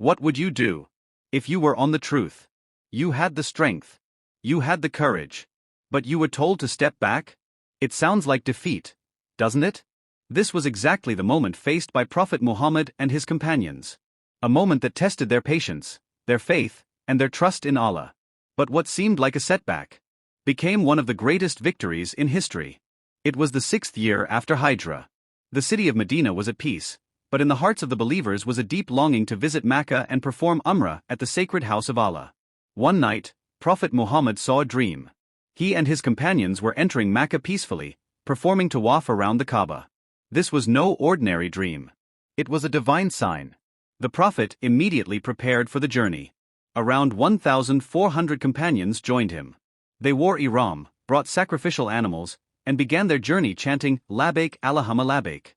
What would you do? If you were on the truth. You had the strength. You had the courage. But you were told to step back? It sounds like defeat, doesn't it? This was exactly the moment faced by Prophet Muhammad and his companions. A moment that tested their patience, their faith, and their trust in Allah. But what seemed like a setback became one of the greatest victories in history. It was the 6th year after Hijrah. The city of Medina was at peace, but in the hearts of the believers was a deep longing to visit Makkah and perform Umrah at the sacred house of Allah. One night, Prophet Muhammad saw a dream. He and his companions were entering Makkah peacefully, performing tawaf around the Kaaba. This was no ordinary dream. It was a divine sign. The Prophet immediately prepared for the journey. Around 1,400 companions joined him. They wore ihram, brought sacrificial animals, and began their journey chanting, Labbaik Allahumma labbaik.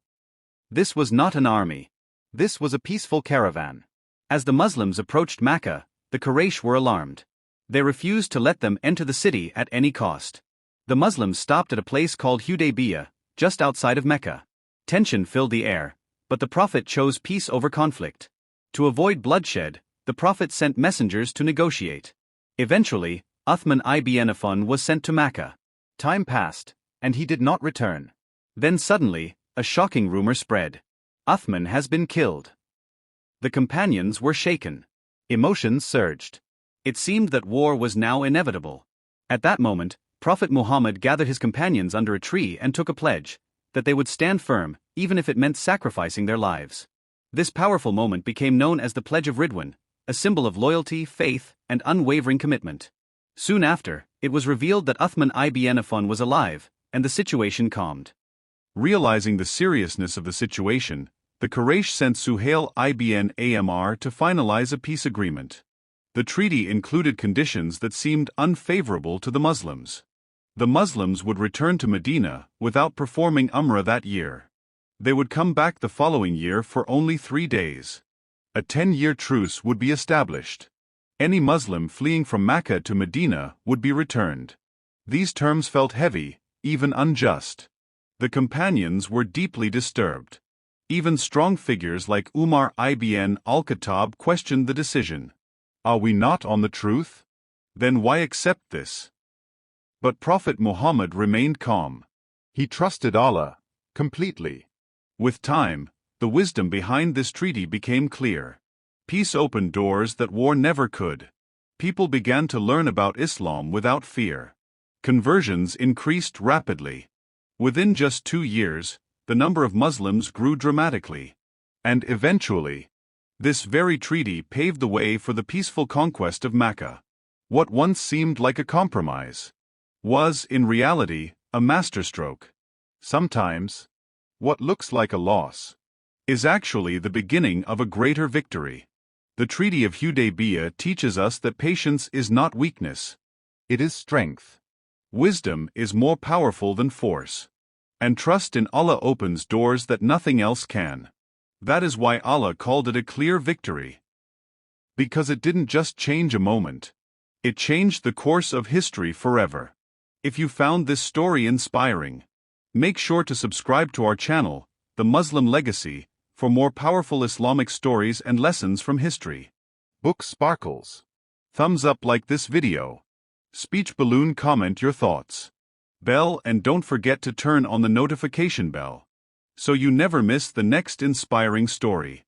This was not an army. This was a peaceful caravan. As the Muslims approached Makkah, the Quraysh were alarmed. They refused to let them enter the city at any cost. The Muslims stopped at a place called Hudaibiyah, just outside of Mecca. Tension filled the air, but the Prophet chose peace over conflict. To avoid bloodshed, the Prophet sent messengers to negotiate. Eventually, Uthman ibn Affan was sent to Makkah. Time passed, and he did not return. Then suddenly, a shocking rumor spread. Uthman has been killed. The companions were shaken. Emotions surged. It seemed that war was now inevitable. At that moment, Prophet Muhammad gathered his companions under a tree and took a pledge that they would stand firm, even if it meant sacrificing their lives. This powerful moment became known as the Pledge of Ridwan, a symbol of loyalty, faith, and unwavering commitment. Soon after, it was revealed that Uthman ibn Affan was alive, and the situation calmed. Realizing the seriousness of the situation, the Quraysh sent Suhail ibn Amr to finalize a peace agreement. The treaty included conditions that seemed unfavorable to the Muslims. The Muslims would return to Medina without performing Umrah that year. They would come back the following year for only 3 days. A 10-year truce would be established. Any Muslim fleeing from Makkah to Medina would be returned. These terms felt heavy, even unjust. The companions were deeply disturbed. Even strong figures like Umar ibn al-Khattab questioned the decision. Are we not on the truth? Then why accept this? But Prophet Muhammad remained calm. He trusted Allah completely. With time, the wisdom behind this treaty became clear. Peace opened doors that war never could. People began to learn about Islam without fear. Conversions increased rapidly. Within just 2 years, the number of Muslims grew dramatically. And eventually, this very treaty paved the way for the peaceful conquest of Makkah. What once seemed like a compromise was, in reality, a masterstroke. Sometimes, what looks like a loss is actually the beginning of a greater victory. The Treaty of Hudaybiyyah teaches us that patience is not weakness. It is strength. Wisdom is more powerful than force. And trust in Allah opens doors that nothing else can. That is why Allah called it a clear victory. Because it didn't just change a moment. It changed the course of history forever. If you found this story inspiring, make sure to subscribe to our channel, The Muslim Legacy, for more powerful Islamic stories and lessons from history. Book sparkles. Thumbs up like this video. Speech balloon comment your thoughts. Bell, and don't forget to turn on the notification bell so you never miss the next inspiring story.